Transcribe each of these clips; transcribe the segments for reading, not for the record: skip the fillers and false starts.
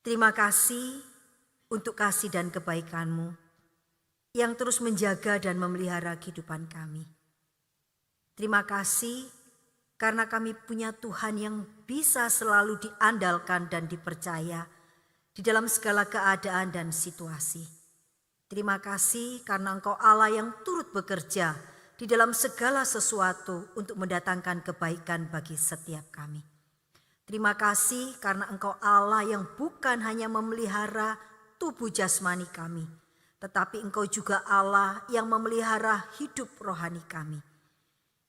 Terima kasih untuk kasih dan kebaikan-Mu yang terus menjaga dan memelihara kehidupan kami. Terima kasih karena kami punya Tuhan yang bisa selalu diandalkan dan dipercaya di dalam segala keadaan dan situasi. Terima kasih karena Engkau Allah yang turut bekerja di dalam segala sesuatu untuk mendatangkan kebaikan bagi setiap kami. Terima kasih karena Engkau Allah yang bukan hanya memelihara tubuh jasmani kami, tetapi Engkau juga Allah yang memelihara hidup rohani kami.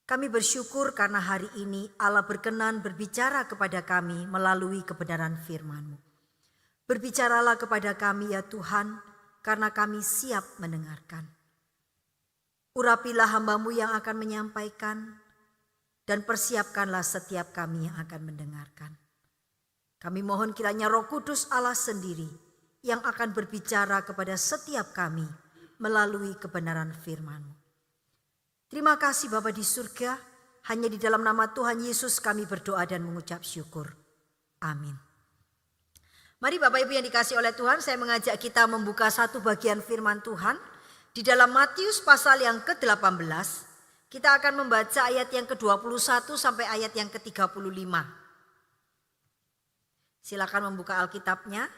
Kami bersyukur karena hari ini Allah berkenan berbicara kepada kami melalui kebenaran firman-Mu. Berbicaralah kepada kami ya Tuhan, karena kami siap mendengarkan. Urapilah hamba-Mu yang akan menyampaikan, dan persiapkanlah setiap kami yang akan mendengarkan. Kami mohon kiranya Roh Kudus Allah sendiri yang akan berbicara kepada setiap kami melalui kebenaran firman-Mu. Terima kasih Bapa di surga, hanya di dalam nama Tuhan Yesus kami berdoa dan mengucap syukur. Amin. Mari Bapak Ibu yang dikasihi oleh Tuhan, saya mengajak kita membuka satu bagian firman Tuhan di dalam Matius pasal yang ke-18. Kita akan membaca ayat yang ke-21 sampai ayat yang ke-35. Silakan membuka Alkitabnya,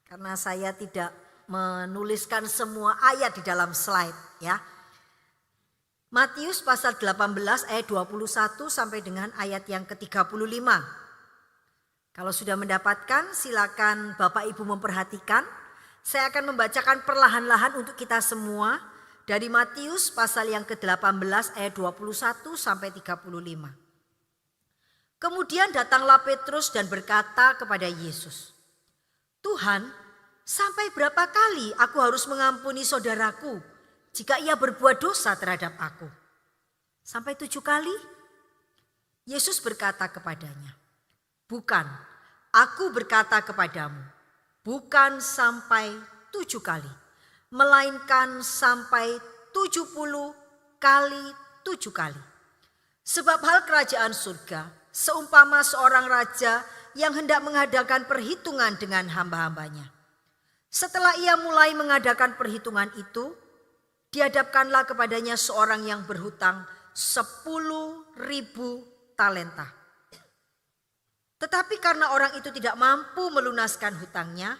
karena saya tidak menuliskan semua ayat di dalam slide ya. Matius pasal 18 ayat 21 sampai dengan ayat yang ke-35. Kalau sudah mendapatkan silakan Bapak Ibu memperhatikan. Saya akan membacakan perlahan-lahan untuk kita semua. Dari Matius pasal yang ke-18 ayat 21 sampai 35. Kemudian datanglah Petrus dan berkata kepada Yesus, "Tuhan, sampai berapa kali aku harus mengampuni saudaraku jika ia berbuat dosa terhadap aku? Sampai 7 kali?" Yesus berkata kepadanya, "Bukan, aku berkata kepadamu, bukan sampai 7 kali. Melainkan sampai 70 kali 7 kali. Sebab hal kerajaan surga seumpama seorang raja yang hendak mengadakan perhitungan dengan hamba-hambanya. Setelah ia mulai mengadakan perhitungan itu, dihadapkanlah kepadanya seorang yang berhutang 10.000 talenta. Tetapi karena orang itu tidak mampu melunaskan hutangnya,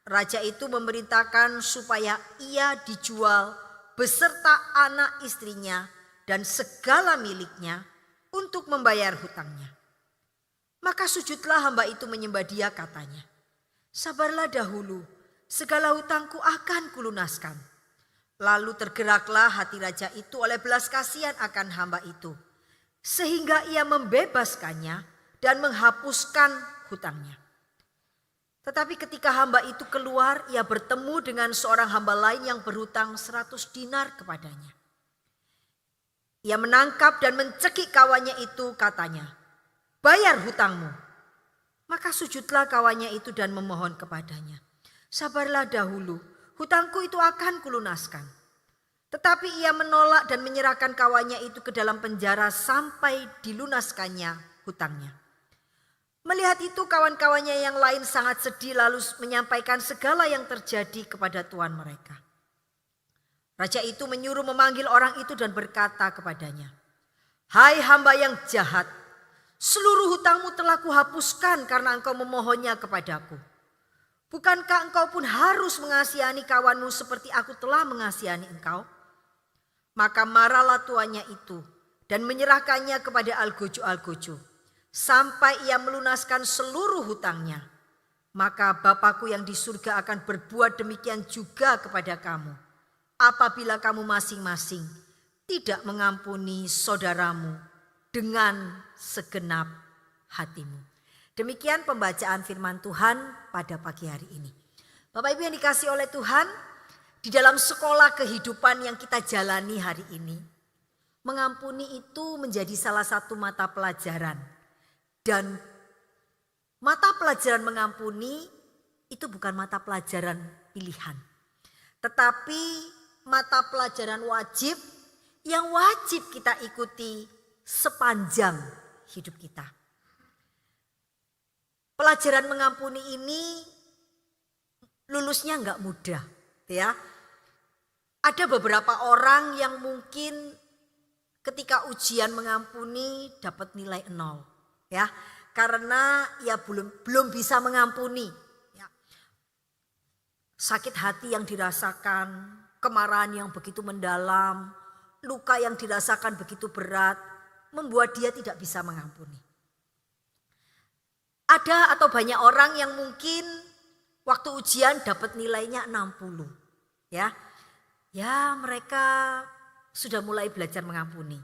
raja itu memerintahkan supaya ia dijual beserta anak istrinya dan segala miliknya untuk membayar hutangnya. Maka sujudlah hamba itu menyembah dia, katanya, 'Sabarlah dahulu, segala hutangku akan kulunaskan.' Lalu tergeraklah hati raja itu oleh belas kasihan akan hamba itu, sehingga ia membebaskannya dan menghapuskan hutangnya. Tetapi ketika hamba itu keluar, ia bertemu dengan seorang hamba lain yang berhutang 100 dinar kepadanya. Ia menangkap dan mencekik kawannya itu, katanya, 'Bayar hutangmu.' Maka sujudlah kawannya itu dan memohon kepadanya, 'Sabarlah dahulu, hutangku itu akan kulunaskan.' Tetapi ia menolak dan menyerahkan kawannya itu ke dalam penjara sampai dilunaskannya hutangnya. Melihat itu kawan-kawannya yang lain sangat sedih, lalu menyampaikan segala yang terjadi kepada tuan mereka. Raja itu menyuruh memanggil orang itu dan berkata kepadanya, 'Hai hamba yang jahat, seluruh hutangmu telah kuhapuskan karena engkau memohonnya kepadaku. Bukankah engkau pun harus mengasihani kawanmu seperti aku telah mengasihani engkau?' Maka marahlah tuannya itu dan menyerahkannya kepada algojo-algojo, sampai ia melunaskan seluruh hutangnya. Maka Bapakku yang di surga akan berbuat demikian juga kepada kamu, apabila kamu masing-masing tidak mengampuni saudaramu dengan segenap hatimu." Demikian pembacaan firman Tuhan pada pagi hari ini. Bapak Ibu yang dikasihi oleh Tuhan, di dalam sekolah kehidupan yang kita jalani hari ini, mengampuni itu menjadi salah satu mata pelajaran. Dan mata pelajaran mengampuni itu bukan mata pelajaran pilihan, tetapi mata pelajaran wajib yang wajib kita ikuti sepanjang hidup kita. Pelajaran mengampuni ini lulusnya nggak mudah, ya. Ada beberapa orang yang mungkin ketika ujian mengampuni dapat nilai 0, ya. Karena ya belum bisa mengampuni, ya. Sakit hati yang dirasakan, kemarahan yang begitu mendalam, luka yang dirasakan begitu berat, membuat dia tidak bisa mengampuni. Ada atau banyak orang yang mungkin waktu ujian dapat nilainya 60, ya. Ya, mereka sudah mulai belajar mengampuni.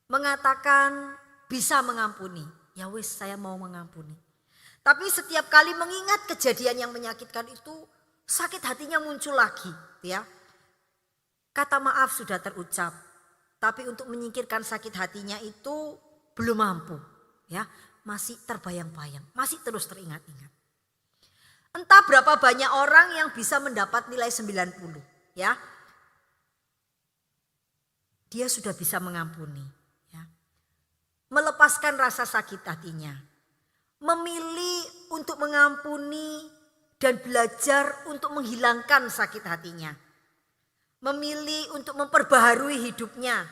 Mengatakan bisa mengampuni. Ya wis, saya mau mengampuni. Tapi setiap kali mengingat kejadian yang menyakitkan itu, sakit hatinya muncul lagi, ya. Kata maaf sudah terucap, tapi untuk menyingkirkan sakit hatinya itu belum mampu, ya. Masih terbayang-bayang, masih terus teringat-ingat. Entah berapa banyak orang yang bisa mendapat nilai 90, ya. Dia sudah bisa mengampuni, ya. Melepaskan rasa sakit hatinya. Memilih untuk mengampuni dan belajar untuk menghilangkan sakit hatinya. Memilih untuk memperbaharui hidupnya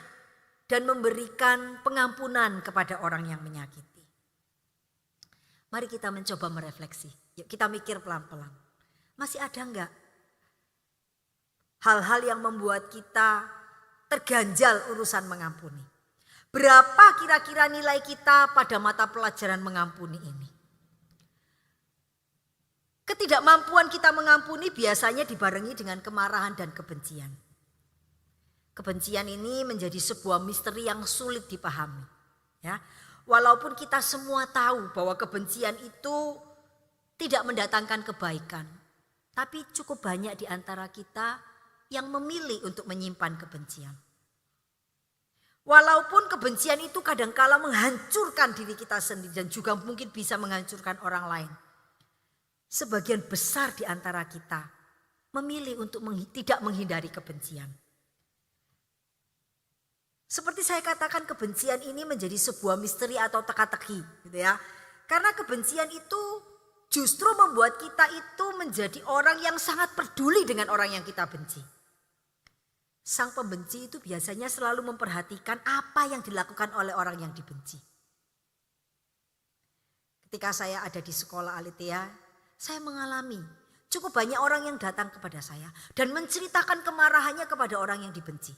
dan memberikan pengampunan kepada orang yang menyakiti. Mari kita mencoba merefleksi. Yuk kita mikir pelan-pelan. Masih ada enggak hal-hal yang membuat kita terganjal urusan mengampuni? Berapa kira-kira nilai kita pada mata pelajaran mengampuni ini? Ketidakmampuan kita mengampuni biasanya dibarengi dengan kemarahan dan kebencian. Kebencian ini menjadi sebuah misteri yang sulit dipahami, ya. Walaupun kita semua tahu bahwa kebencian itu tidak mendatangkan kebaikan, tapi cukup banyak di antara kita yang memilih untuk menyimpan kebencian. Walaupun kebencian itu kadangkala menghancurkan diri kita sendiri dan juga mungkin bisa menghancurkan orang lain. Sebagian besar di antara kita memilih untuk tidak menghindari kebencian. Seperti saya katakan, kebencian ini menjadi sebuah misteri atau teka-teki, gitu ya. Karena kebencian itu justru membuat kita itu menjadi orang yang sangat peduli dengan orang yang kita benci. Sang pembenci itu biasanya selalu memperhatikan apa yang dilakukan oleh orang yang dibenci. Ketika saya ada di sekolah Aletheia, saya mengalami cukup banyak orang yang datang kepada saya dan menceritakan kemarahannya kepada orang yang dibenci.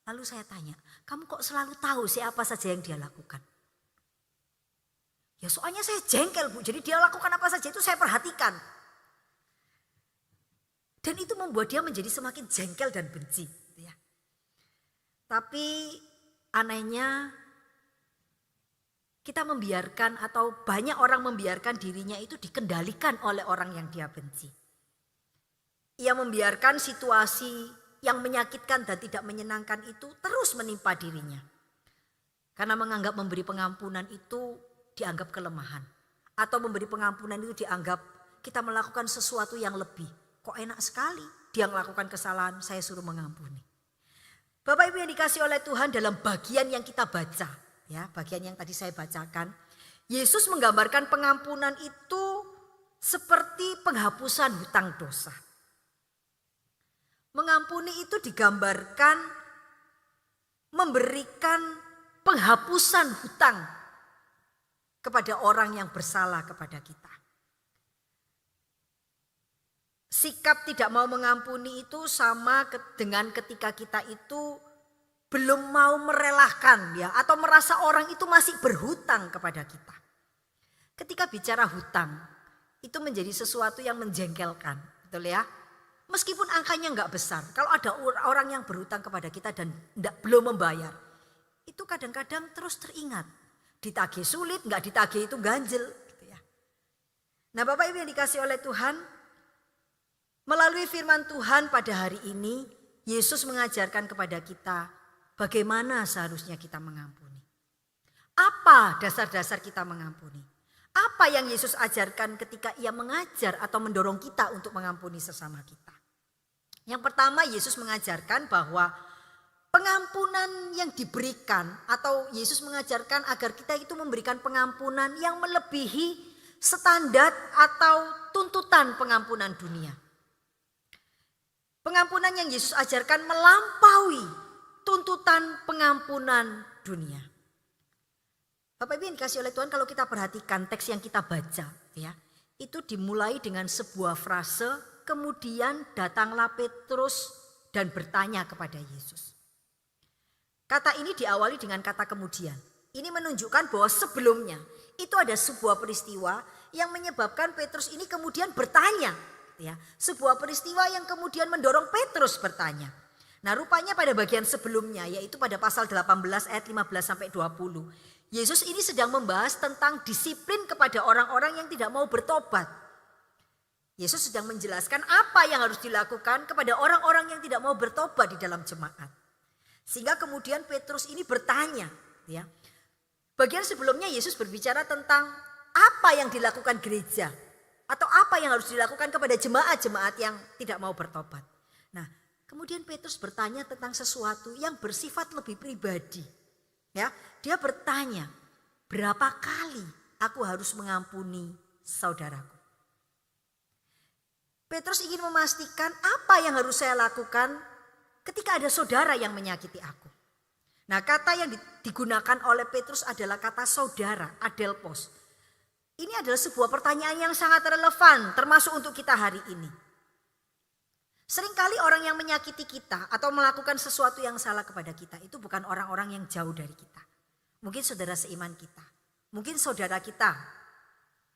Lalu saya tanya, kamu kok selalu tahu siapa saja yang dia lakukan? Ya soalnya saya jengkel Bu, jadi dia lakukan apa saja itu saya perhatikan. Dan itu membuat dia menjadi semakin jengkel dan benci. Ya. Tapi anehnya kita membiarkan atau banyak orang membiarkan dirinya itu dikendalikan oleh orang yang dia benci. Ia membiarkan situasi yang menyakitkan dan tidak menyenangkan itu terus menimpa dirinya. Karena menganggap memberi pengampunan itu dianggap kelemahan. Atau memberi pengampunan itu dianggap kita melakukan sesuatu yang lebih. Kok enak sekali dia melakukan kesalahan, saya suruh mengampuni. Bapak Ibu yang dikasih oleh Tuhan, dalam bagian yang kita baca, ya, bagian yang tadi saya bacakan, Yesus menggambarkan pengampunan itu seperti penghapusan hutang dosa. Mengampuni itu digambarkan memberikan penghapusan hutang kepada orang yang bersalah kepada kita. Sikap tidak mau mengampuni itu sama dengan ketika kita itu belum mau merelakan, ya, atau merasa orang itu masih berhutang kepada kita. Ketika bicara hutang, itu menjadi sesuatu yang menjengkelkan, betul ya? Meskipun angkanya enggak besar, kalau ada orang yang berhutang kepada kita dan belum membayar, itu kadang-kadang terus teringat. Ditagih sulit, enggak ditagih itu ganjel. Gitu ya. Nah Bapak Ibu yang dikasih oleh Tuhan, melalui firman Tuhan pada hari ini, Yesus mengajarkan kepada kita bagaimana seharusnya kita mengampuni. Apa dasar-dasar kita mengampuni? Apa yang Yesus ajarkan ketika ia mengajar atau mendorong kita untuk mengampuni sesama kita? Yang pertama, Yesus mengajarkan bahwa pengampunan yang diberikan atau Yesus mengajarkan agar kita itu memberikan pengampunan yang melebihi standar atau tuntutan pengampunan dunia. Pengampunan yang Yesus ajarkan melampaui tuntutan pengampunan dunia. Bapak Ibu yang dikasih oleh Tuhan, kalau kita perhatikan teks yang kita baca, ya, itu dimulai dengan sebuah frase, kemudian datanglah Petrus dan bertanya kepada Yesus. Kata ini diawali dengan kata kemudian. Ini menunjukkan bahwa sebelumnya itu ada sebuah peristiwa yang menyebabkan Petrus ini kemudian bertanya. Ya, sebuah peristiwa yang kemudian mendorong Petrus bertanya. Nah, rupanya pada bagian sebelumnya, yaitu pada pasal 18 ayat 15 sampai 20. Yesus ini sedang membahas tentang disiplin kepada orang-orang yang tidak mau bertobat. Yesus sedang menjelaskan apa yang harus dilakukan kepada orang-orang yang tidak mau bertobat di dalam jemaat. Sehingga kemudian Petrus ini bertanya. Ya, bagian sebelumnya Yesus berbicara tentang apa yang dilakukan gereja. Atau apa yang harus dilakukan kepada jemaat-jemaat yang tidak mau bertobat. Nah, kemudian Petrus bertanya tentang sesuatu yang bersifat lebih pribadi. Ya, dia bertanya, berapa kali aku harus mengampuni saudaraku? Petrus ingin memastikan apa yang harus saya lakukan ketika ada saudara yang menyakiti aku. Nah, kata yang digunakan oleh Petrus adalah kata saudara, adelpos. Ini adalah sebuah pertanyaan yang sangat relevan termasuk untuk kita hari ini. Seringkali orang yang menyakiti kita atau melakukan sesuatu yang salah kepada kita itu bukan orang-orang yang jauh dari kita. Mungkin saudara seiman kita, mungkin saudara kita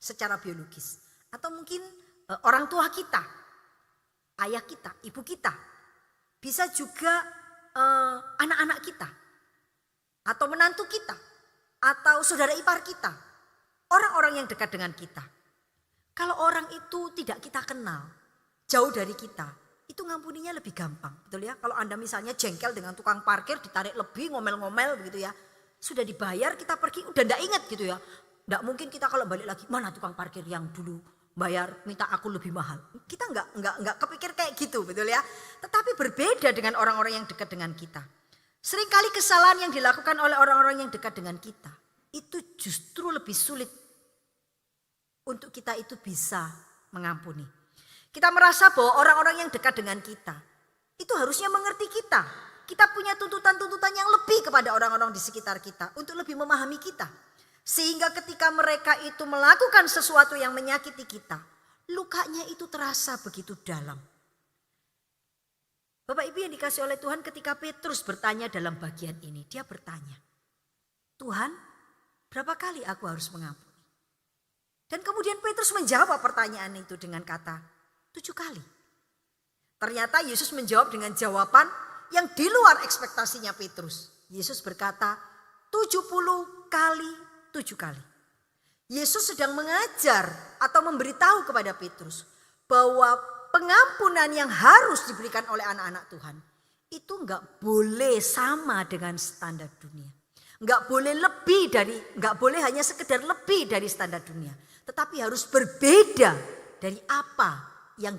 secara biologis. Atau mungkin orang tua kita, ayah kita, ibu kita. Bisa juga anak-anak kita atau menantu kita atau saudara ipar kita. Orang-orang yang dekat dengan kita. Kalau orang itu tidak kita kenal, jauh dari kita, itu ngampuninya lebih gampang. Betul ya? Kalau Anda misalnya jengkel dengan tukang parkir, ditarik lebih, ngomel-ngomel begitu ya. Sudah dibayar, kita pergi, udah enggak ingat gitu ya. Enggak mungkin kita kalau balik lagi, mana tukang parkir yang dulu bayar, minta aku lebih mahal. Kita enggak kepikir kayak gitu, betul ya. Tetapi berbeda dengan orang-orang yang dekat dengan kita. Seringkali kesalahan yang dilakukan oleh orang-orang yang dekat dengan kita, itu justru lebih sulit untuk kita itu bisa mengampuni. Kita merasa bahwa orang-orang yang dekat dengan kita itu harusnya mengerti kita. Kita punya tuntutan-tuntutan yang lebih kepada orang-orang di sekitar kita untuk lebih memahami kita. Sehingga ketika mereka itu melakukan sesuatu yang menyakiti kita, lukanya itu terasa begitu dalam. Bapak Ibu yang dikasih oleh Tuhan, ketika Petrus bertanya dalam bagian ini, dia bertanya, Tuhan, berapa kali aku harus mengampuni? Dan kemudian Petrus menjawab pertanyaan itu dengan kata 7 kali. Ternyata Yesus menjawab dengan jawaban yang di luar ekspektasinya Petrus. Yesus berkata 70 kali 7 kali. Yesus sedang mengajar atau memberitahu kepada Petrus bahwa pengampunan yang harus diberikan oleh anak-anak Tuhan itu enggak boleh sama dengan standar dunia. Enggak boleh hanya sekedar lebih dari standar dunia. Tetapi harus berbeda dari apa yang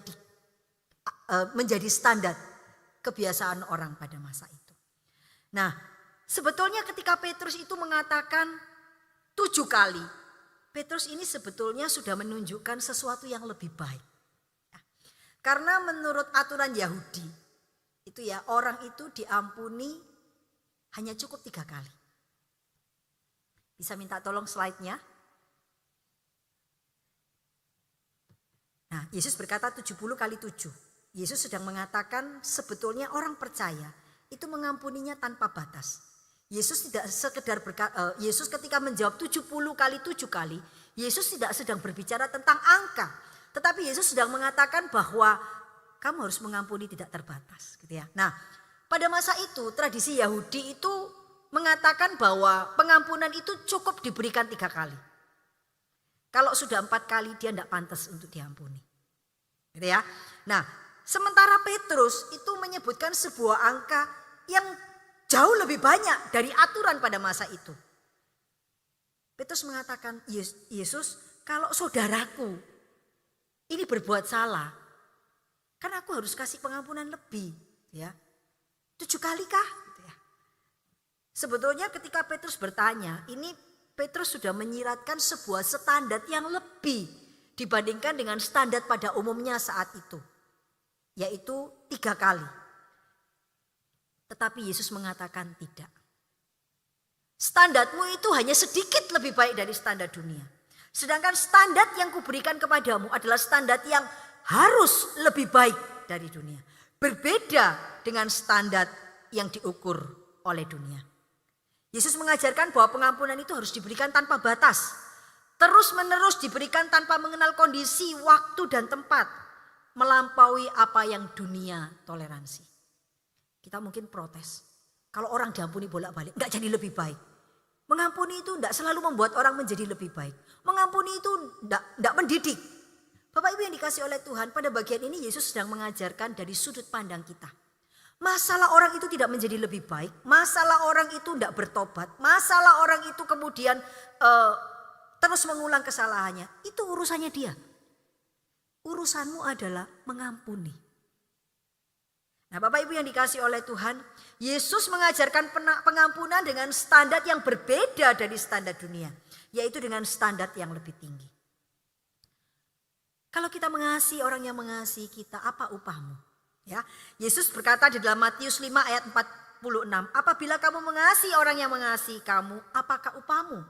menjadi standar kebiasaan orang pada masa itu. Nah, sebetulnya ketika Petrus itu mengatakan 7 kali, Petrus ini sebetulnya sudah menunjukkan sesuatu yang lebih baik. Karena menurut aturan Yahudi, itu ya orang itu diampuni hanya cukup 3 kali. Bisa minta tolong slide-nya. Nah, Yesus berkata 70 kali 7. Yesus sedang mengatakan sebetulnya orang percaya itu mengampuninya tanpa batas. Yesus tidak sekedar Yesus ketika menjawab 70 kali 7 kali, Yesus tidak sedang berbicara tentang angka. Tetapi Yesus sedang mengatakan bahwa kamu harus mengampuni tidak terbatas. Gitu ya. Nah, pada masa itu tradisi Yahudi itu mengatakan bahwa pengampunan itu cukup diberikan 3 kali. Kalau sudah 4 kali dia tidak pantas untuk diampuni. Gitu ya. Nah, sementara Petrus itu menyebutkan sebuah angka yang jauh lebih banyak dari aturan pada masa itu. Petrus mengatakan, Yesus, kalau saudaraku ini berbuat salah, kan aku harus kasih pengampunan lebih. Ya, 7 kali kah? Gitu ya. Sebetulnya ketika Petrus bertanya, ini Petrus sudah menyiratkan sebuah standar yang lebih dibandingkan dengan standar pada umumnya saat itu. yaitu 3 kali. Tetapi Yesus mengatakan tidak. Standarmu itu hanya sedikit lebih baik dari standar dunia. Sedangkan standar yang kuberikan kepadamu adalah standar yang harus lebih baik dari dunia. Berbeda dengan standar yang diukur oleh dunia. Yesus mengajarkan bahwa pengampunan itu harus diberikan tanpa batas. Terus menerus diberikan tanpa mengenal kondisi, waktu dan tempat. Melampaui apa yang dunia toleransi. Kita mungkin protes. Kalau orang diampuni bolak-balik enggak jadi lebih baik. Mengampuni itu tidak selalu membuat orang menjadi lebih baik. Mengampuni itu tidak mendidik. Bapak Ibu yang dikasih oleh Tuhan, pada bagian ini Yesus sedang mengajarkan dari sudut pandang kita. Masalah orang itu tidak menjadi lebih baik. Masalah orang itu tidak bertobat. Masalah orang itu kemudian terus mengulang kesalahannya. Itu urusannya dia. Urusanmu adalah mengampuni. Nah Bapak Ibu yang dikasih oleh Tuhan, Yesus mengajarkan pengampunan dengan standar yang berbeda dari standar dunia. Yaitu dengan standar yang lebih tinggi. Kalau kita mengasihi orang yang mengasihi kita, apa upahmu? Ya, Yesus berkata di dalam Matius 5 ayat 46, apabila kamu mengasihi orang yang mengasihi kamu, apakah upahmu?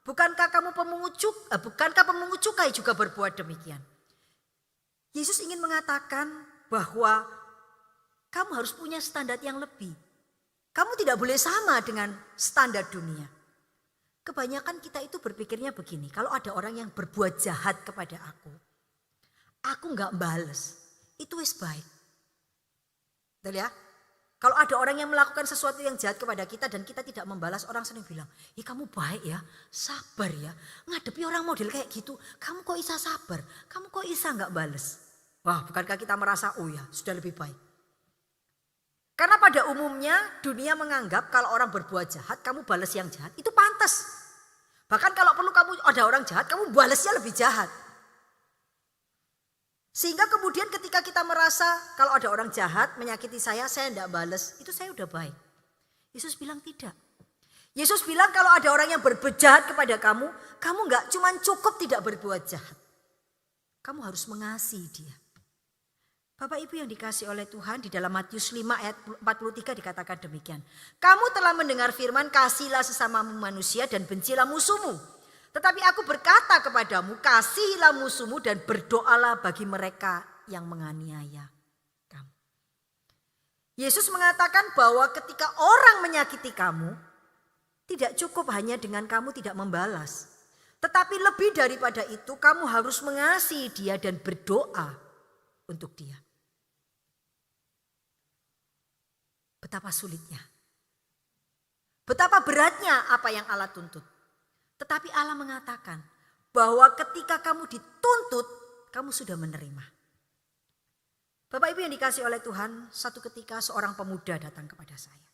Bukankah pemungut cukai juga berbuat demikian? Yesus ingin mengatakan bahwa kamu harus punya standar yang lebih. Kamu tidak boleh sama dengan standar dunia. Kebanyakan kita itu berpikirnya begini, kalau ada orang yang berbuat jahat kepada aku nggak bales, itu wis baik. Betul ya? Kalau ada orang yang melakukan sesuatu yang jahat kepada kita dan kita tidak membalas, orang sering bilang, kamu baik ya, sabar ya. Ngadepi orang model kayak gitu, kamu kok bisa sabar, kamu kok bisa nggak bales. Wah, bukankah kita merasa, oh ya sudah lebih baik. Karena pada umumnya dunia menganggap kalau orang berbuat jahat, kamu balas yang jahat, itu pantas. Bahkan kalau perlu kamu ada orang jahat, kamu balasnya lebih jahat. Sehingga kemudian ketika kita merasa kalau ada orang jahat menyakiti saya tidak balas, itu saya udah baik. Yesus bilang tidak. Yesus bilang kalau ada orang yang berbuat jahat kepada kamu nggak cuma cukup tidak berbuat jahat. Kamu harus mengasihi dia. Bapak Ibu yang dikasih oleh Tuhan, di dalam Matius 5 ayat 43 dikatakan demikian. Kamu telah mendengar firman, kasihilah sesamamu manusia dan bencilah musuhmu. Tetapi aku berkata kepadamu, kasihilah musuhmu dan berdoalah bagi mereka yang menganiaya kamu. Yesus mengatakan bahwa ketika orang menyakiti kamu, tidak cukup hanya dengan kamu tidak membalas. Tetapi lebih daripada itu, kamu harus mengasihi dia dan berdoa untuk dia. Betapa sulitnya. Betapa beratnya apa yang Allah tuntut. Tetapi Allah mengatakan bahwa ketika kamu dituntut, kamu sudah menerima. Bapak Ibu yang dikasih oleh Tuhan, satu ketika seorang pemuda datang kepada saya.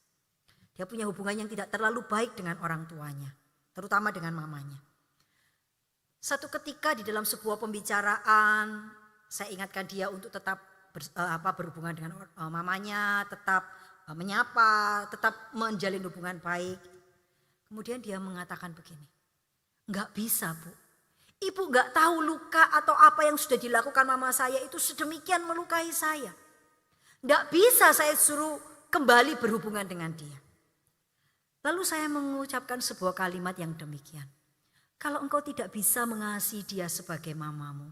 Dia punya hubungan yang tidak terlalu baik dengan orang tuanya, terutama dengan mamanya. Satu ketika di dalam sebuah pembicaraan, saya ingatkan dia untuk tetap berhubungan dengan mamanya, tetap menyapa, tetap menjalin hubungan baik. Kemudian dia mengatakan begini, enggak bisa Bu, Ibu enggak tahu luka atau apa yang sudah dilakukan mama saya itu sedemikian melukai saya. Enggak bisa saya suruh kembali berhubungan dengan dia. Lalu saya mengucapkan sebuah kalimat yang demikian. Kalau engkau tidak bisa mengasihi dia sebagai mamamu,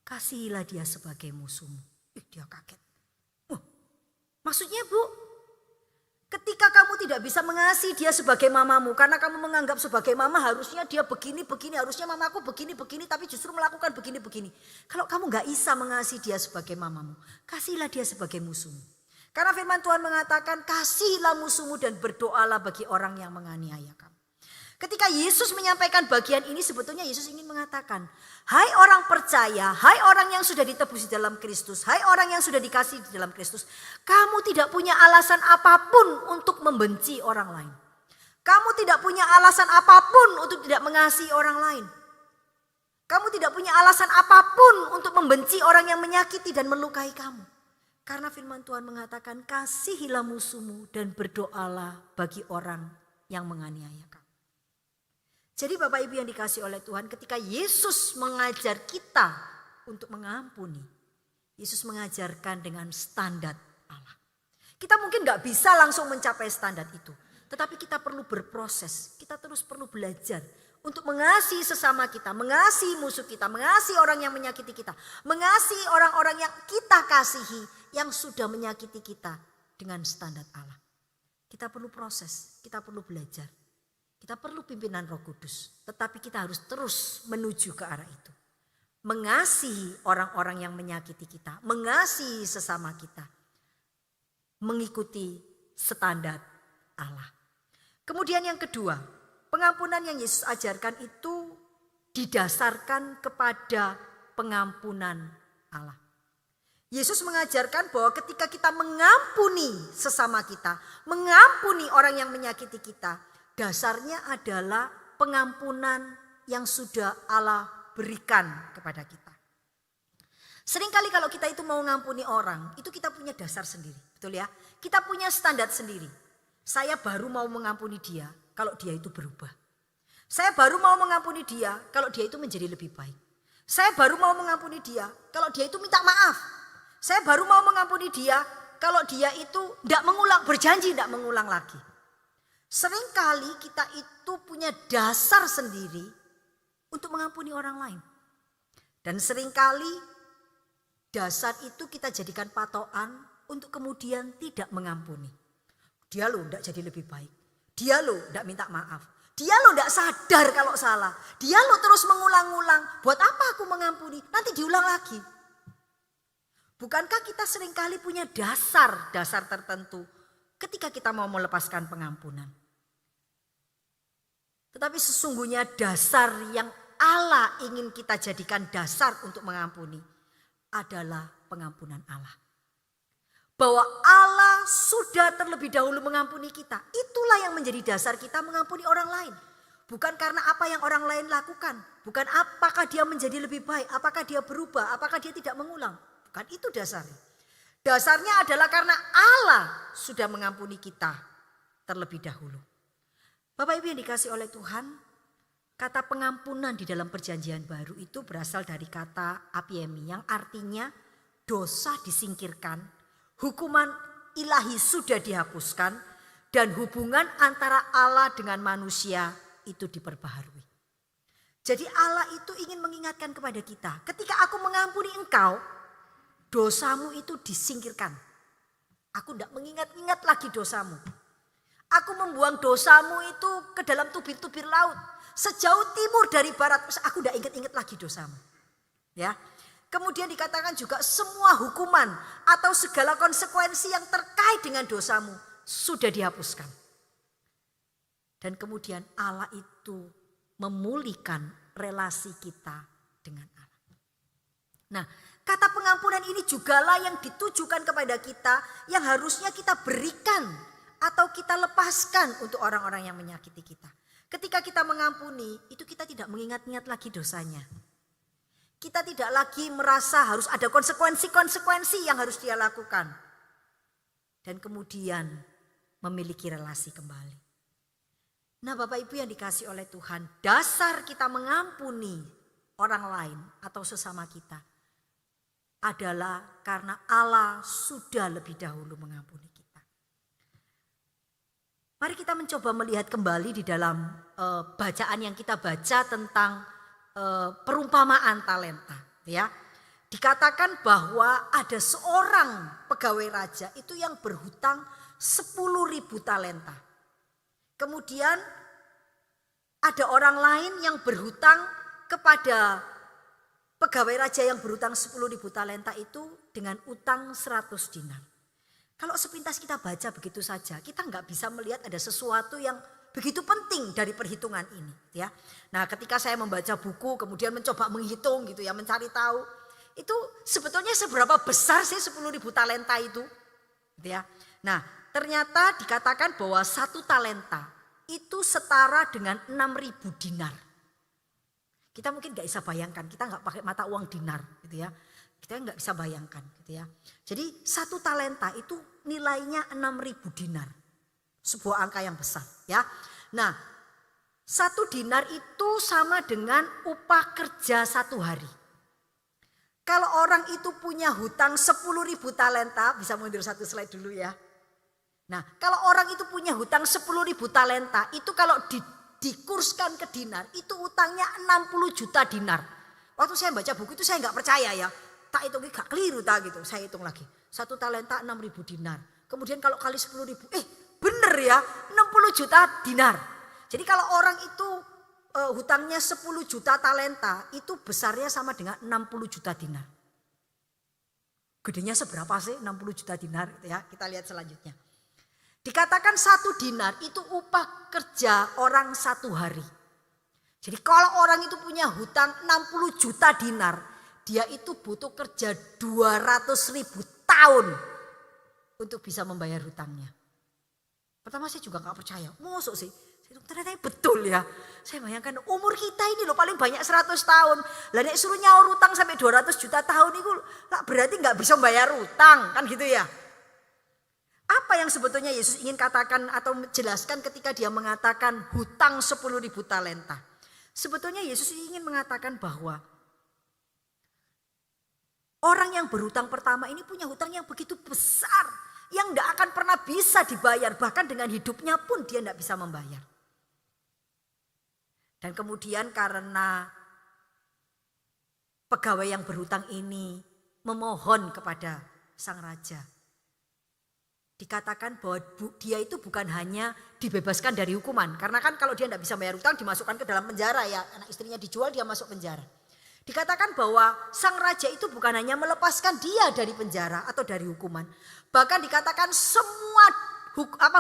kasihilah dia sebagai musuhmu. Dia kaget. Maksudnya Bu, ketika kamu tidak bisa mengasihi dia sebagai mamamu, karena kamu menganggap sebagai mama harusnya dia begini, harusnya mamaku begini, tapi justru melakukan begini. Kalau kamu gak bisa mengasihi dia sebagai mamamu, kasihilah dia sebagai musuhmu. Karena firman Tuhan mengatakan, kasihilah musuhmu dan berdoalah bagi orang yang menganiaya kamu. Ketika Yesus menyampaikan bagian ini, sebetulnya Yesus ingin mengatakan, hai orang percaya, hai orang yang sudah ditebus di dalam Kristus, hai orang yang sudah dikasih di dalam Kristus, kamu tidak punya alasan apapun untuk membenci orang lain. Kamu tidak punya alasan apapun untuk tidak mengasihi orang lain. Kamu tidak punya alasan apapun untuk membenci orang yang menyakiti dan melukai kamu. Karena firman Tuhan mengatakan, kasihilah musuhmu dan berdoalah bagi orang yang menganiaya kamu. Jadi Bapak Ibu yang dikasih oleh Tuhan, ketika Yesus mengajar kita untuk mengampuni, Yesus mengajarkan dengan standar Allah. Kita mungkin gak bisa langsung mencapai standar itu. Tetapi kita perlu berproses, kita terus perlu belajar untuk mengasihi sesama kita, mengasihi musuh kita, mengasihi orang yang menyakiti kita, mengasihi orang-orang yang kita kasihi, yang sudah menyakiti kita dengan standar Allah. Kita perlu proses, kita perlu belajar, kita perlu pimpinan Roh Kudus, tetapi kita harus terus menuju ke arah itu. Mengasihi orang-orang yang menyakiti kita, mengasihi sesama kita, mengikuti standar Allah. Kemudian yang kedua, pengampunan yang Yesus ajarkan itu didasarkan kepada pengampunan Allah. Yesus mengajarkan bahwa ketika kita mengampuni sesama kita, mengampuni orang yang menyakiti kita, dasarnya adalah pengampunan yang sudah Allah berikan kepada kita. Seringkali kalau kita itu mau mengampuni orang, itu kita punya dasar sendiri, betul ya? Kita punya standar sendiri. Saya baru mau mengampuni dia kalau dia itu berubah. Saya baru mau mengampuni dia kalau dia itu menjadi lebih baik. Saya baru mau mengampuni dia kalau dia itu minta maaf. Saya baru mau mengampuni dia kalau dia itu tidak mengulang, berjanji tidak mengulang lagi. Seringkali kita itu punya dasar sendiri untuk mengampuni orang lain. Dan seringkali dasar itu kita jadikan patokan untuk kemudian tidak mengampuni. Dia loh tidak jadi lebih baik. Dia loh tidak minta maaf. Dia loh tidak sadar kalau salah. Dia loh terus mengulang-ulang. Buat apa aku mengampuni? Nanti diulang lagi. Bukankah kita seringkali punya dasar tertentu ketika kita mau melepaskan pengampunan? Tetapi sesungguhnya dasar yang Allah ingin kita jadikan dasar untuk mengampuni adalah pengampunan Allah. Bahwa Allah sudah terlebih dahulu mengampuni kita. Itulah yang menjadi dasar kita mengampuni orang lain. Bukan karena apa yang orang lain lakukan. Bukan apakah dia menjadi lebih baik. Apakah dia berubah. Apakah dia tidak mengulang. Bukan itu dasarnya. Dasarnya adalah karena Allah sudah mengampuni kita terlebih dahulu. Bapak Ibu yang dikasih oleh Tuhan. Kata pengampunan di dalam perjanjian baru itu berasal dari kata apiemi. Yang artinya dosa disingkirkan. Hukuman ilahi sudah dihapuskan dan hubungan antara Allah dengan manusia itu diperbaharui. Jadi Allah itu ingin mengingatkan kepada kita, ketika aku mengampuni engkau, dosamu itu disingkirkan. Aku tidak mengingat-ingat lagi dosamu. Aku membuang dosamu itu ke dalam tubir-tubir laut. Sejauh timur dari barat, aku tidak ingat-ingat lagi dosamu. Ya. Kemudian dikatakan juga semua hukuman atau segala konsekuensi yang terkait dengan dosamu sudah dihapuskan. Dan kemudian Allah itu memulihkan relasi kita dengan Allah. Nah, kata pengampunan ini jugalah yang ditujukan kepada kita yang harusnya kita berikan atau kita lepaskan untuk orang-orang yang menyakiti kita. Ketika kita mengampuni, itu kita tidak mengingat-ingat lagi dosanya. Kita tidak lagi merasa harus ada konsekuensi-konsekuensi yang harus dia lakukan. Dan kemudian memiliki relasi kembali. Nah Bapak Ibu yang dikasih oleh Tuhan, dasar kita mengampuni orang lain atau sesama kita adalah karena Allah sudah lebih dahulu mengampuni kita. Mari kita mencoba melihat kembali di dalam bacaan yang kita baca tentang perumpamaan talenta, ya. Dikatakan bahwa ada seorang pegawai raja itu yang berhutang 10.000 talenta. Kemudian ada orang lain yang berhutang kepada pegawai raja yang berhutang 10.000 talenta itu dengan utang 100 dinar. Kalau sepintas kita baca begitu saja, kita nggak bisa melihat ada sesuatu yang begitu penting dari perhitungan ini, ya. Nah, ketika saya membaca buku kemudian mencoba menghitung gitu ya, mencari tahu itu sebetulnya seberapa besar sih 10.000 talenta itu, gitu ya. Nah, ternyata dikatakan bahwa 1 talenta itu setara dengan 6.000 dinar. Kita mungkin nggak bisa bayangkan, kita nggak pakai mata uang dinar, gitu ya. Kita nggak bisa bayangkan, gitu ya. Jadi 1 talenta itu nilainya 6.000 dinar. Sebuah angka yang besar, ya. Nah, 1 dinar itu sama dengan upah kerja 1 hari. Kalau orang itu punya hutang 10.000 talenta, bisa mundur satu slide dulu ya. Nah, kalau orang itu punya hutang 10.000 talenta, itu kalau dikurskan ke dinar, itu utangnya 60 juta dinar. Waktu saya baca buku itu saya nggak percaya ya. Tak hitung gak keliru tak gitu, saya hitung lagi. 1 talenta 6.000 dinar. Kemudian kalau kali 10.000, bener ya 60 juta dinar. Jadi kalau orang itu hutangnya 10 juta talenta, itu besarnya sama dengan 60 juta dinar. Gedenya seberapa sih 60 juta dinar ya, kita lihat selanjutnya. Dikatakan 1 dinar itu upah kerja orang 1 hari. Jadi kalau orang itu punya hutang 60 juta dinar, dia itu butuh kerja 200.000 tahun untuk bisa membayar hutangnya. Pertama saya juga gak percaya, mosok sih? Ternyata betul ya. Saya bayangkan umur kita ini loh paling banyak 100 tahun. Lah nek suruh nyaur utang sampai 200 juta tahun itu berarti gak bisa membayar utang, kan gitu ya. Apa yang sebetulnya Yesus ingin katakan atau jelaskan ketika dia mengatakan hutang 10.000 talenta? Sebetulnya Yesus ingin mengatakan bahwa orang yang berhutang pertama ini punya hutang yang begitu besar, yang tidak akan pernah bisa dibayar, bahkan dengan hidupnya pun dia tidak bisa membayar. Dan kemudian karena pegawai yang berhutang ini memohon kepada sang raja, dikatakan bahwa dia itu bukan hanya dibebaskan dari hukuman. Karena kan kalau dia tidak bisa bayar hutang dimasukkan ke dalam penjara ya. Anak istrinya dijual, dia masuk penjara. Dikatakan bahwa sang raja itu bukan hanya melepaskan dia dari penjara atau dari hukuman. Bahkan dikatakan semua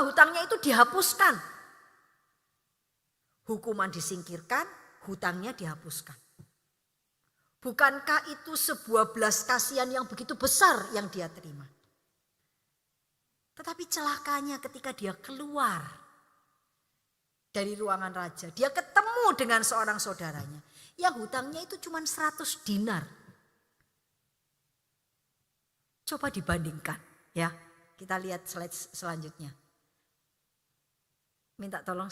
hutangnya itu dihapuskan. Hukuman disingkirkan, hutangnya dihapuskan. Bukankah itu sebuah belas kasihan yang begitu besar yang dia terima? Tetapi celakanya ketika dia keluar dari ruangan raja, dia ketemu dengan seorang saudaranya yang hutangnya itu cuma 100 dinar. Coba dibandingkan ya. Kita lihat slide selanjutnya. Minta tolong.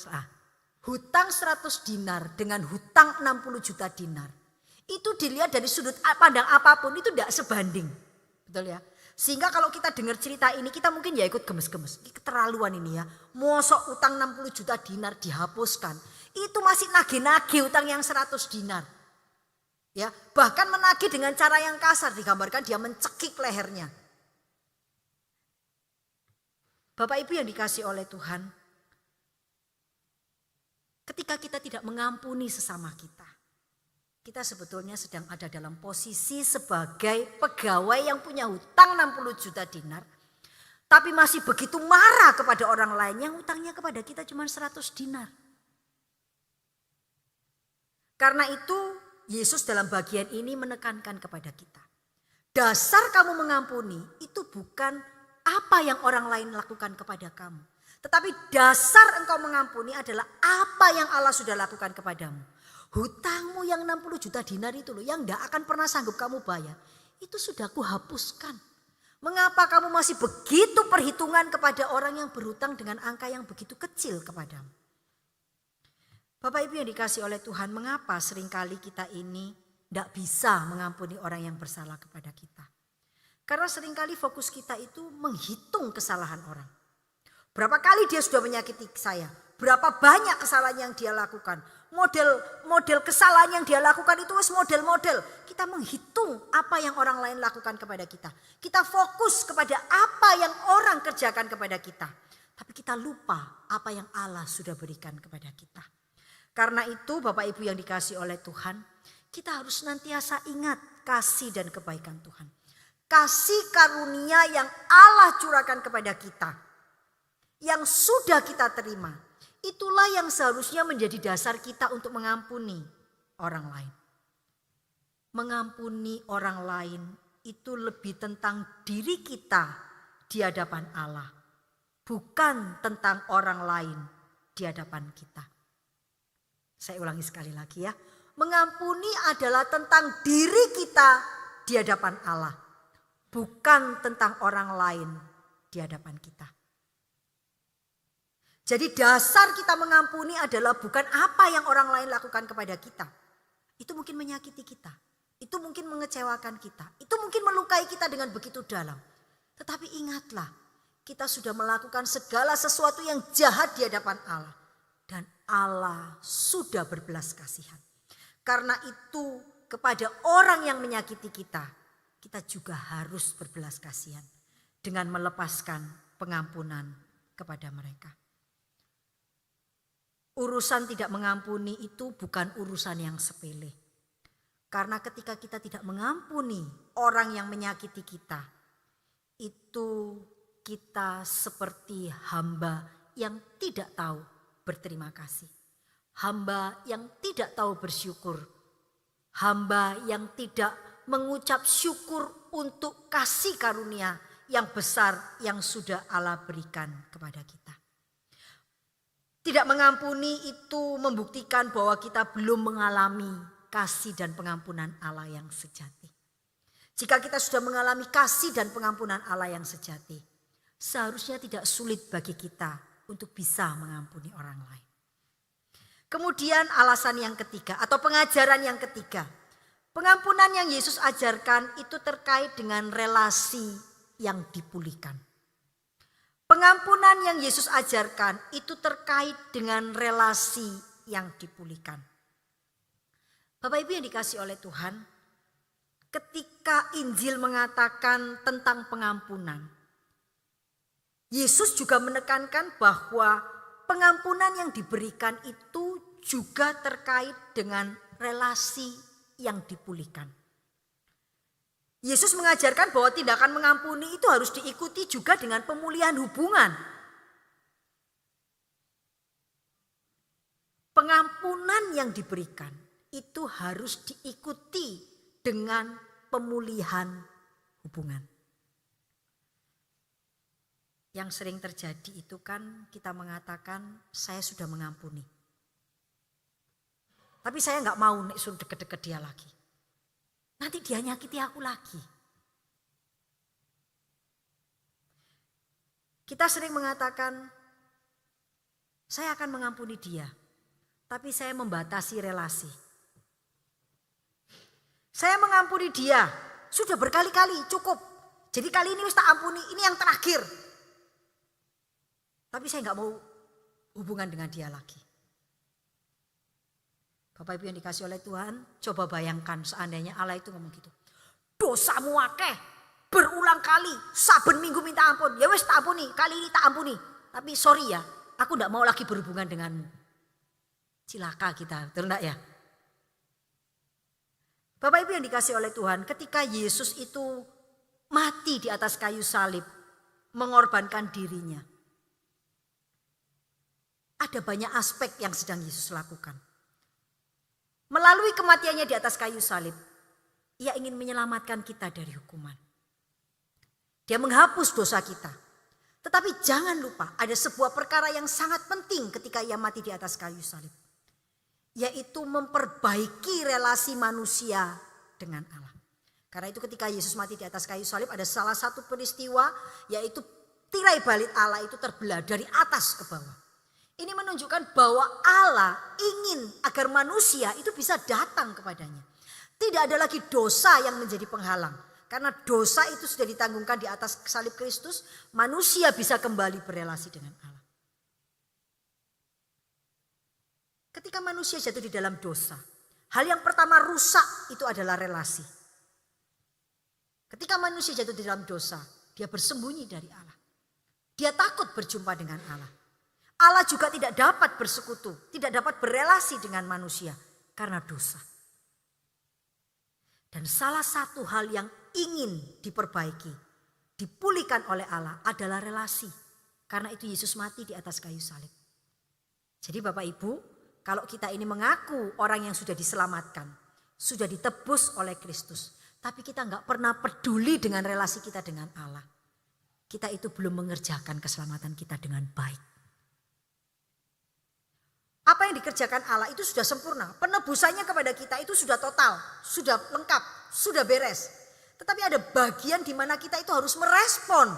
Hutang 100 dinar dengan hutang 60 juta dinar. Itu dilihat dari sudut pandang apapun itu tidak sebanding. Betul ya? Sehingga kalau kita dengar cerita ini kita mungkin ya ikut gemes-gemes. Keterlaluan ini ya. Mosok utang 60 juta dinar dihapuskan. Itu masih nagih-nagih utang yang 100 dinar. Ya, bahkan menagih dengan cara yang kasar, digambarkan dia mencekik lehernya. Bapak Ibu yang dikasih oleh Tuhan, ketika kita tidak mengampuni sesama kita, kita sebetulnya sedang ada dalam posisi sebagai pegawai yang punya hutang 60 juta dinar. Tapi masih begitu marah kepada orang lain yang hutangnya kepada kita cuma 100 dinar. Karena itu Yesus dalam bagian ini menekankan kepada kita. Dasar kamu mengampuni itu bukan apa yang orang lain lakukan kepada kamu. Tetapi dasar engkau mengampuni adalah apa yang Allah sudah lakukan kepadamu. Hutangmu yang 60 juta dinar itu loh, yang tidak akan pernah sanggup kamu bayar. Itu sudah kuhapuskan. Mengapa kamu masih begitu perhitungan kepada orang yang berhutang dengan angka yang begitu kecil kepadamu? Bapak Ibu yang dikasih oleh Tuhan, mengapa seringkali kita ini tidak bisa mengampuni orang yang bersalah kepada kita? Karena seringkali fokus kita itu menghitung kesalahan orang. Berapa kali dia sudah menyakiti saya? Berapa banyak kesalahan yang dia lakukan? Model kesalahan yang dia lakukan itu model-model. Kita menghitung apa yang orang lain lakukan kepada kita. Kita fokus kepada apa yang orang kerjakan kepada kita. Tapi kita lupa apa yang Allah sudah berikan kepada kita. Karena itu Bapak Ibu yang dikasih oleh Tuhan, kita harus senantiasa ingat kasih dan kebaikan Tuhan. Kasih karunia yang Allah curahkan kepada kita, yang sudah kita terima, itulah yang seharusnya menjadi dasar kita untuk mengampuni orang lain. Mengampuni orang lain itu lebih tentang diri kita di hadapan Allah, bukan tentang orang lain di hadapan kita. Saya ulangi sekali lagi ya. Mengampuni adalah tentang diri kita di hadapan Allah, bukan tentang orang lain di hadapan kita. Jadi dasar kita mengampuni adalah bukan apa yang orang lain lakukan kepada kita. Itu mungkin menyakiti kita. Itu mungkin mengecewakan kita. Itu mungkin melukai kita dengan begitu dalam. Tetapi ingatlah, kita sudah melakukan segala sesuatu yang jahat di hadapan Allah. Dan Allah sudah berbelas kasihan. Karena itu kepada orang yang menyakiti kita, kita juga harus berbelas kasihan. Dengan melepaskan pengampunan kepada mereka. Urusan tidak mengampuni itu bukan urusan yang sepele. Karena ketika kita tidak mengampuni orang yang menyakiti kita, itu kita seperti hamba yang tidak tahu berterima kasih. Hamba yang tidak tahu bersyukur. Hamba yang tidak mengucap syukur untuk kasih karunia yang besar yang sudah Allah berikan kepada kita. Tidak mengampuni itu membuktikan bahwa kita belum mengalami kasih dan pengampunan Allah yang sejati. Jika kita sudah mengalami kasih dan pengampunan Allah yang sejati, seharusnya tidak sulit bagi kita untuk bisa mengampuni orang lain. Kemudian alasan yang ketiga atau pengajaran yang ketiga. Pengampunan yang Yesus ajarkan itu terkait dengan relasi yang dipulihkan. Pengampunan yang Yesus ajarkan itu terkait dengan relasi yang dipulihkan. Bapak Ibu yang dikasihi oleh Tuhan, ketika Injil mengatakan tentang pengampunan, Yesus juga menekankan bahwa pengampunan yang diberikan itu juga terkait dengan relasi yang dipulihkan. Yesus mengajarkan bahwa tindakan mengampuni itu harus diikuti juga dengan pemulihan hubungan. Pengampunan yang diberikan itu harus diikuti dengan pemulihan hubungan. Yang sering terjadi itu kan kita mengatakan saya sudah mengampuni. Tapi saya nggak mau suruh deket-deket dia lagi. Nanti dia nyakiti aku lagi. Kita sering mengatakan, saya akan mengampuni dia. Tapi saya membatasi relasi. Saya mengampuni dia, sudah berkali-kali cukup. Jadi kali ini tak ampuni, ini yang terakhir. Tapi saya nggak mau hubungan dengan dia lagi. Bapak Ibu yang dikasih oleh Tuhan, coba bayangkan seandainya Allah itu ngomong gitu. Dosamu akeh, berulang kali, saben minggu minta ampun. Ya wes tak ampuni, kali ini tak ampuni. Tapi sorry ya, aku enggak mau lagi berhubungan denganmu. Cilaka kita, betul enggak ya? Bapak Ibu yang dikasih oleh Tuhan, ketika Yesus itu mati di atas kayu salib, mengorbankan dirinya. Ada banyak aspek yang sedang Yesus lakukan. Melalui kematiannya di atas kayu salib, ia ingin menyelamatkan kita dari hukuman. Dia menghapus dosa kita. Tetapi jangan lupa ada sebuah perkara yang sangat penting ketika ia mati di atas kayu salib. Yaitu memperbaiki relasi manusia dengan Allah. Karena itu ketika Yesus mati di atas kayu salib ada salah satu peristiwa yaitu tirai bait Allah itu terbelah dari atas ke bawah. Ini menunjukkan bahwa Allah ingin agar manusia itu bisa datang kepadanya. Tidak ada lagi dosa yang menjadi penghalang. Karena dosa itu sudah ditanggungkan di atas salib Kristus. Manusia bisa kembali berelasi dengan Allah. Ketika manusia jatuh di dalam dosa. Hal yang pertama rusak itu adalah relasi. Ketika manusia jatuh di dalam dosa. Dia bersembunyi dari Allah. Dia takut berjumpa dengan Allah. Allah juga tidak dapat bersekutu, tidak dapat berelasi dengan manusia karena dosa. Dan salah satu hal yang ingin diperbaiki, dipulihkan oleh Allah adalah relasi. Karena itu Yesus mati di atas kayu salib. Jadi Bapak Ibu, kalau kita ini mengaku orang yang sudah diselamatkan, sudah ditebus oleh Kristus, tapi kita nggak pernah peduli dengan relasi kita dengan Allah, kita itu belum mengerjakan keselamatan kita dengan baik. Apa yang dikerjakan Allah itu sudah sempurna. Penebusannya kepada kita itu sudah total, sudah lengkap, sudah beres. Tetapi ada bagian di mana kita itu harus merespon.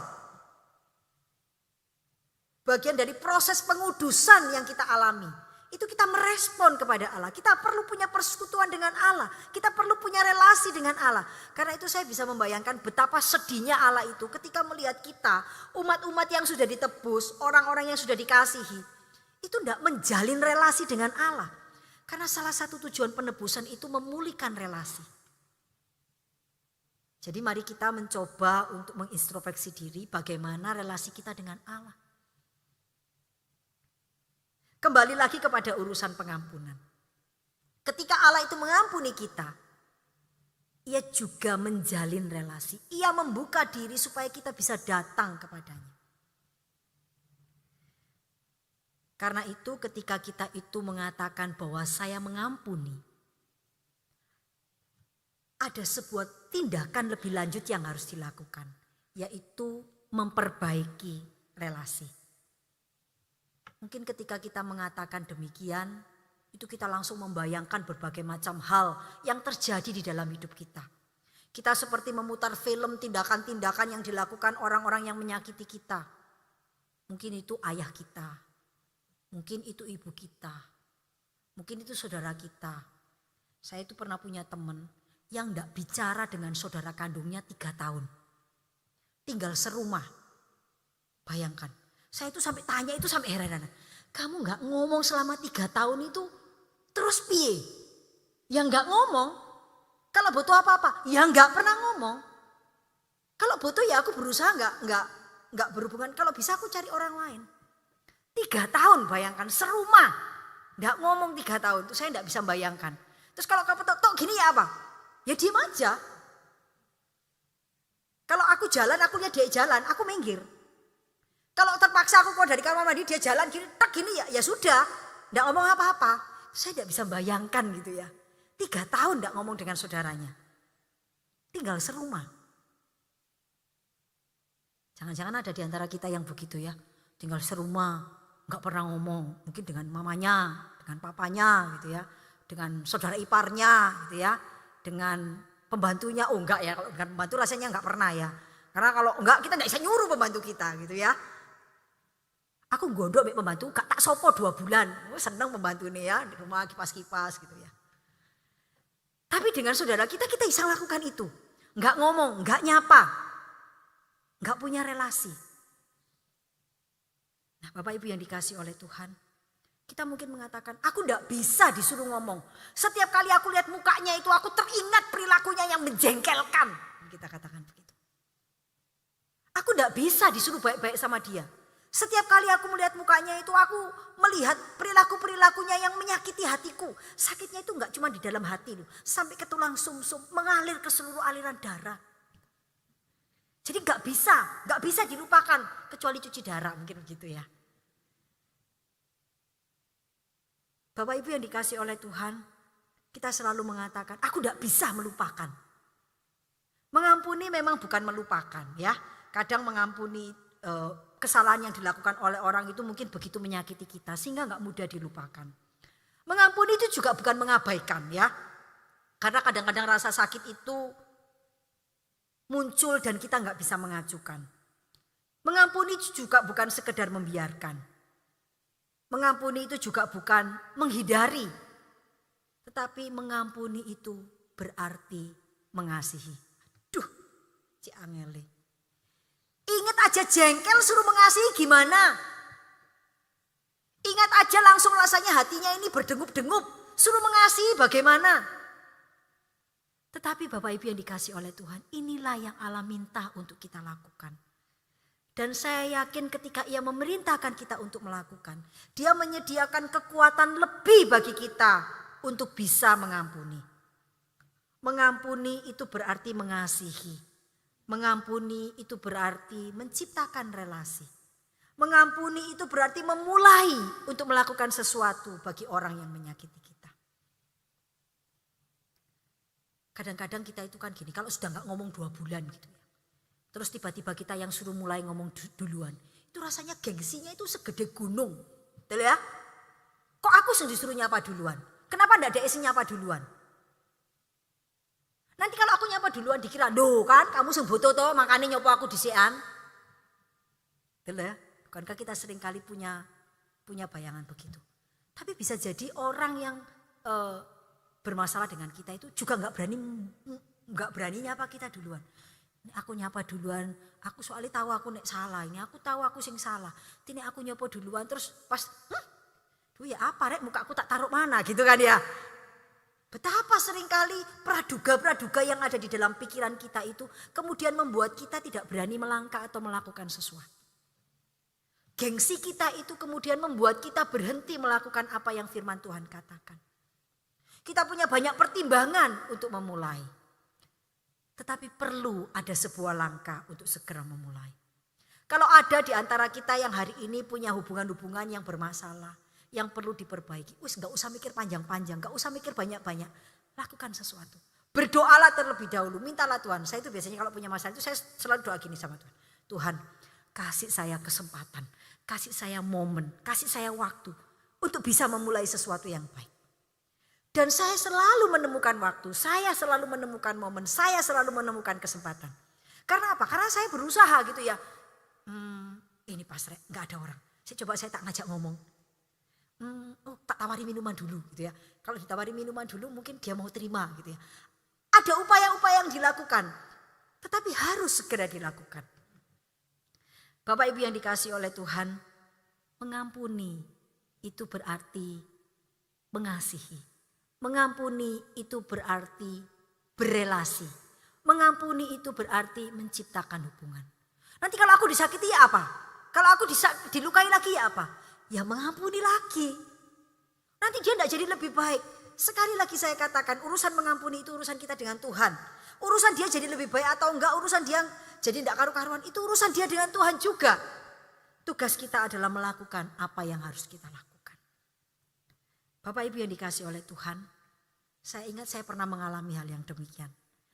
Bagian dari proses pengudusan yang kita alami. itu kita merespon kepada Allah. Kita perlu punya persekutuan dengan Allah. Kita perlu punya relasi dengan Allah. Karena itu saya bisa membayangkan betapa sedihnya Allah itu ketika melihat kita, umat-umat yang sudah ditebus, orang-orang yang sudah dikasihi, itu tidak menjalin relasi dengan Allah. Karena salah satu tujuan penebusan itu memulihkan relasi. Jadi mari kita mencoba untuk mengintrospeksi diri bagaimana relasi kita dengan Allah. Kembali lagi kepada urusan pengampunan. Ketika Allah itu mengampuni kita, ia juga menjalin relasi. Ia membuka diri supaya kita bisa datang kepadanya. Karena itu ketika kita itu mengatakan bahwa saya mengampuni, ada sebuah tindakan lebih lanjut yang harus dilakukan, yaitu memperbaiki relasi. Mungkin ketika kita mengatakan demikian, itu kita langsung membayangkan berbagai macam hal yang terjadi di dalam hidup kita. Kita seperti memutar film tindakan-tindakan yang dilakukan orang-orang yang menyakiti kita. Mungkin itu ayah kita, mungkin itu ibu kita, mungkin itu saudara kita. Saya itu pernah punya teman yang tidak bicara dengan saudara kandungnya 3 tahun. Tinggal serumah, bayangkan. Saya itu sampai tanya itu sampai heran. Kamu gak ngomong selama 3 tahun itu terus piye? Ya gak ngomong. Kalau butuh apa-apa ya gak pernah ngomong. Kalau butuh ya aku berusaha gak berhubungan. Kalau bisa aku cari orang lain. 3 tahun bayangkan serumah. Gak ngomong 3 tahun itu saya gak bisa bayangkan. Terus kalau kamu tok gini ya apa? Ya diem aja. Kalau aku jalan aku lihat dia jalan aku minggir. Kalau terpaksa aku keluar dari kamar mandi dia jalan gini, tak gini ya sudah, enggak ngomong apa-apa. Saya tidak bisa bayangkan gitu ya. 3 tahun enggak ngomong dengan saudaranya. Tinggal serumah. Jangan-jangan ada di antara kita yang begitu ya. Tinggal serumah, enggak pernah ngomong. Mungkin dengan mamanya, dengan papanya gitu ya. Dengan saudara iparnya gitu ya. Dengan pembantunya, oh enggak ya. Kalau dengan pembantu rasanya enggak pernah ya. Karena kalau enggak kita enggak bisa nyuruh pembantu kita gitu ya. Aku gondok mbek pembantu gak tak sopo 2 bulan. Seneng pembantu nih ya di rumah kipas-kipas gitu ya. Tapi dengan saudara kita bisa lakukan itu. Enggak ngomong, enggak nyapa. Enggak punya relasi. Nah Bapak Ibu yang dikasih oleh Tuhan. Kita mungkin mengatakan aku enggak bisa disuruh ngomong. Setiap kali aku lihat mukanya itu aku teringat perilakunya yang menjengkelkan. Kita katakan begitu. Aku enggak bisa disuruh baik-baik sama dia. Setiap kali aku melihat mukanya itu aku melihat perilaku-perilakunya yang menyakiti hatiku. Sakitnya itu enggak cuma di dalam hati loh. Sampai ke tulang sumsum, mengalir ke seluruh aliran darah. Jadi enggak bisa dilupakan kecuali cuci darah mungkin begitu ya. Bapak Ibu yang dikasih oleh Tuhan, kita selalu mengatakan aku enggak bisa melupakan. Mengampuni memang bukan melupakan ya. Kadang mengampuni kesalahan yang dilakukan oleh orang itu mungkin begitu menyakiti kita sehingga nggak mudah dilupakan. Mengampuni itu juga bukan mengabaikan ya. Karena kadang-kadang rasa sakit itu muncul dan kita nggak bisa mengajukan. Mengampuni itu juga bukan sekedar membiarkan. Mengampuni itu juga bukan menghindari. Tetapi mengampuni itu berarti mengasihi. Duh, si Angeli. Ingat aja jengkel suruh mengasihi gimana? Ingat aja langsung rasanya hatinya ini berdengup-dengup. Suruh mengasihi bagaimana? Tetapi Bapak Ibu yang dikasih oleh Tuhan, inilah yang Allah minta untuk kita lakukan. Dan saya yakin ketika ia memerintahkan kita untuk melakukan, dia menyediakan kekuatan lebih bagi kita untuk bisa mengampuni. Mengampuni itu berarti mengasihi. Mengampuni itu berarti menciptakan relasi. Mengampuni itu berarti memulai untuk melakukan sesuatu bagi orang yang menyakiti kita. Kadang-kadang kita itu kan gini, kalau sudah gak ngomong 2 bulan gitu ya. Terus tiba-tiba kita yang suruh mulai ngomong duluan. Itu rasanya gengsinya itu segede gunung. Betul ya? Kok aku disuruh nyapa duluan? Kenapa gak ada isi nyapa duluan? Nanti kalau aku nyapa duluan dikira, "Loh kan kamu sing boto toh, makanya nyopo aku disian." Betul ya? Bukankah kita seringkali punya bayangan begitu? Tapi bisa jadi orang yang bermasalah dengan kita itu juga nggak berani nyapa kita duluan. Ini aku nyapa duluan, aku soalnya tahu aku nek salah, ini aku tahu aku sing salah. Ini aku nyapa duluan terus pas, duh ya apa rek muka aku tak taruh mana gitu kan ya. Betapa seringkali praduga-praduga yang ada di dalam pikiran kita itu kemudian membuat kita tidak berani melangkah atau melakukan sesuatu. Gengsi kita itu kemudian membuat kita berhenti melakukan apa yang firman Tuhan katakan. Kita punya banyak pertimbangan untuk memulai. Tetapi perlu ada sebuah langkah untuk segera memulai. Kalau ada di antara kita yang hari ini punya hubungan-hubungan yang bermasalah, yang perlu diperbaiki. Gak usah mikir panjang-panjang, gak usah mikir banyak-banyak. Lakukan sesuatu. Berdoalah terlebih dahulu, mintalah Tuhan. Saya itu biasanya kalau punya masalah itu saya selalu doa gini sama Tuhan. Tuhan, kasih saya kesempatan, kasih saya momen, kasih saya waktu untuk bisa memulai sesuatu yang baik. Dan saya selalu menemukan waktu, saya selalu menemukan momen, saya selalu menemukan kesempatan. Karena apa? Karena saya berusaha gitu ya. Ini pasrah, gak ada orang. Saya tak ngajak ngomong. Tak tawari minuman dulu gitu ya. Kalau ditawari minuman dulu mungkin dia mau terima gitu ya. Ada upaya-upaya yang dilakukan. Tetapi harus segera dilakukan. Bapak Ibu yang dikasihi oleh Tuhan. Mengampuni itu berarti mengasihi. Mengampuni itu berarti berelasi. Mengampuni itu berarti menciptakan hubungan. Nanti kalau aku disakiti ya apa? Kalau aku dilukai lagi ya apa? Ya mengampuni lagi. Nanti dia tidak jadi lebih baik. Sekali lagi saya katakan urusan mengampuni itu urusan kita dengan Tuhan. Urusan dia jadi lebih baik atau enggak, urusan dia jadi tidak karu-karuan itu urusan dia dengan Tuhan juga. Tugas kita adalah melakukan apa yang harus kita lakukan. Bapak Ibu yang dikasihi oleh Tuhan, saya ingat saya pernah mengalami hal yang demikian.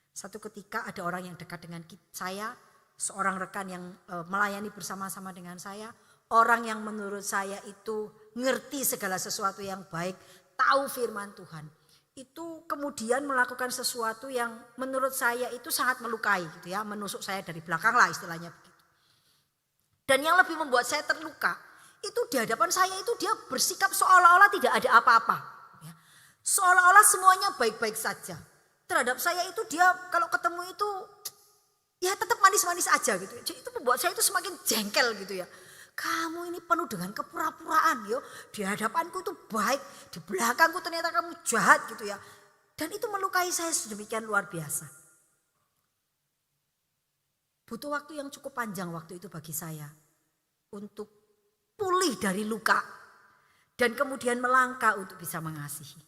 Satu ketika ada orang yang dekat dengan saya, seorang rekan yang melayani bersama-sama dengan saya, orang yang menurut saya itu ngerti segala sesuatu yang baik, tahu firman Tuhan. Itu kemudian melakukan sesuatu yang menurut saya itu sangat melukai gitu ya, menusuk saya dari belakang lah istilahnya begitu. Dan yang lebih membuat saya terluka, itu di hadapan saya itu dia bersikap seolah-olah tidak ada apa-apa. Ya. Seolah-olah semuanya baik-baik saja. Terhadap saya itu dia kalau ketemu itu ya tetap manis-manis aja gitu. Jadi itu membuat saya itu semakin jengkel gitu ya. Kamu ini penuh dengan kepura-puraan yo. Di hadapanku itu baik, di belakangku ternyata kamu jahat gitu ya. Dan itu melukai saya sedemikian luar biasa. Butuh waktu yang cukup panjang waktu itu bagi saya untuk pulih dari luka dan kemudian melangkah untuk bisa mengasihi.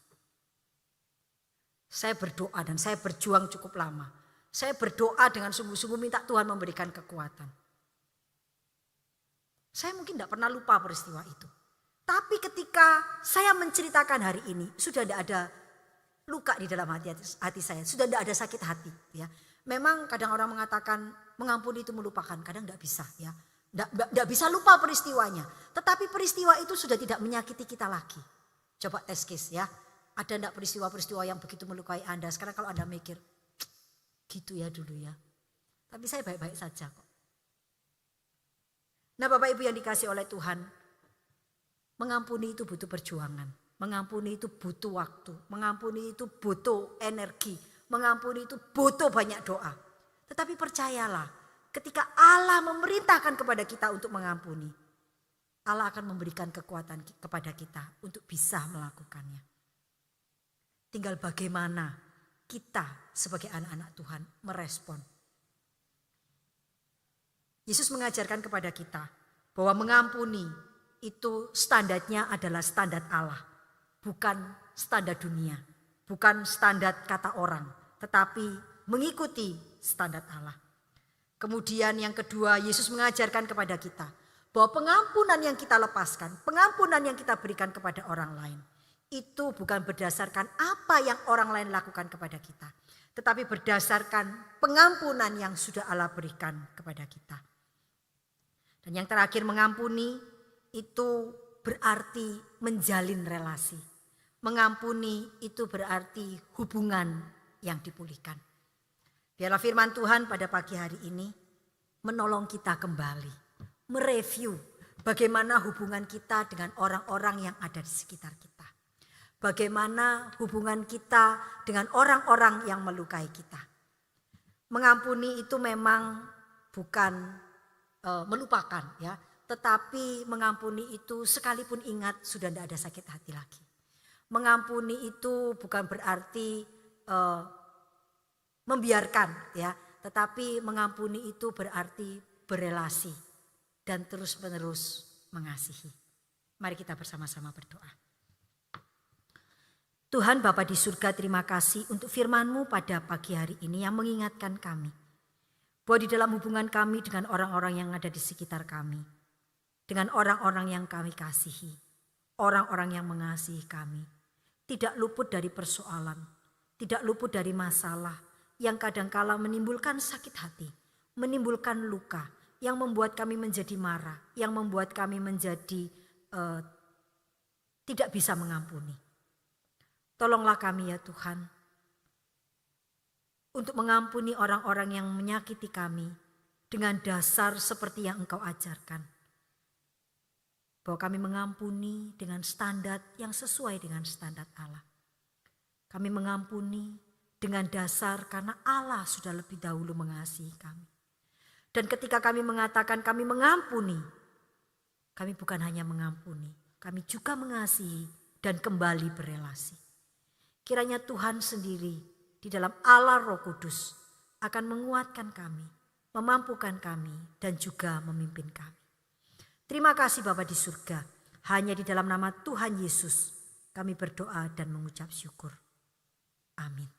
Saya berdoa dan saya berjuang cukup lama. Saya berdoa dengan sungguh-sungguh minta Tuhan memberikan kekuatan. Saya mungkin tidak pernah lupa peristiwa itu. Tapi ketika saya menceritakan hari ini sudah tidak ada luka di dalam hati saya. Sudah tidak ada sakit hati. Ya. Memang kadang orang mengatakan mengampuni itu melupakan. Kadang tidak bisa ya. Tidak bisa lupa peristiwanya. Tetapi peristiwa itu sudah tidak menyakiti kita lagi. Coba tes case ya. Ada tidak peristiwa-peristiwa yang begitu melukai Anda. Sekarang kalau Anda mikir, gitu ya dulu ya. Tapi saya baik-baik saja kok. Nah Bapak Ibu yang dikasih oleh Tuhan. Mengampuni itu butuh perjuangan. Mengampuni itu butuh waktu. Mengampuni itu butuh energi. Mengampuni itu butuh banyak doa. Tetapi percayalah. Ketika Allah memerintahkan kepada kita untuk mengampuni, Allah akan memberikan kekuatan kepada kita untuk bisa melakukannya. Tinggal bagaimana kita sebagai anak-anak Tuhan merespon. Yesus mengajarkan kepada kita bahwa mengampuni itu standarnya adalah standar Allah. Bukan standar dunia, bukan standar kata orang, tetapi mengikuti standar Allah. Kemudian yang kedua, Yesus mengajarkan kepada kita bahwa pengampunan yang kita lepaskan, pengampunan yang kita berikan kepada orang lain, itu bukan berdasarkan apa yang orang lain lakukan kepada kita, tetapi berdasarkan pengampunan yang sudah Allah berikan kepada kita. Dan yang terakhir, mengampuni itu berarti menjalin relasi. Mengampuni itu berarti hubungan yang dipulihkan. Biarlah firman Tuhan pada pagi hari ini menolong kita kembali, mereview Bagaimana hubungan kita dengan orang-orang yang ada di sekitar kita. Bagaimana hubungan kita dengan orang-orang yang melukai kita. Mengampuni itu memang bukan melupakan ya. Tetapi mengampuni itu sekalipun ingat sudah tidak ada sakit hati lagi. Mengampuni itu bukan berarti membiarkan ya. Tetapi mengampuni itu berarti berelasi. Dan terus-menerus mengasihi. Mari kita bersama-sama berdoa. Tuhan Bapa di surga, terima kasih untuk firman-Mu pada pagi hari ini yang mengingatkan kami. Bahwa di dalam hubungan kami dengan orang-orang yang ada di sekitar kami. Dengan orang-orang yang kami kasihi. Orang-orang yang mengasihi kami. Tidak luput dari persoalan. Tidak luput dari masalah. Yang kadangkala menimbulkan sakit hati. Menimbulkan luka. Yang membuat kami menjadi marah, yang membuat kami menjadi tidak bisa mengampuni. Tolonglah kami ya Tuhan, untuk mengampuni orang-orang yang menyakiti kami dengan dasar seperti yang Engkau ajarkan. Bahwa kami mengampuni dengan standar yang sesuai dengan standar Allah. Kami mengampuni dengan dasar karena Allah sudah lebih dahulu mengasihi kami. Dan ketika kami mengatakan kami mengampuni, kami bukan hanya mengampuni, kami juga mengasihi dan kembali berelasi. Kiranya Tuhan sendiri di dalam Allah Roh Kudus akan menguatkan kami, memampukan kami dan juga memimpin kami. Terima kasih Bapa di surga, hanya di dalam nama Tuhan Yesus kami berdoa dan mengucap syukur. Amin.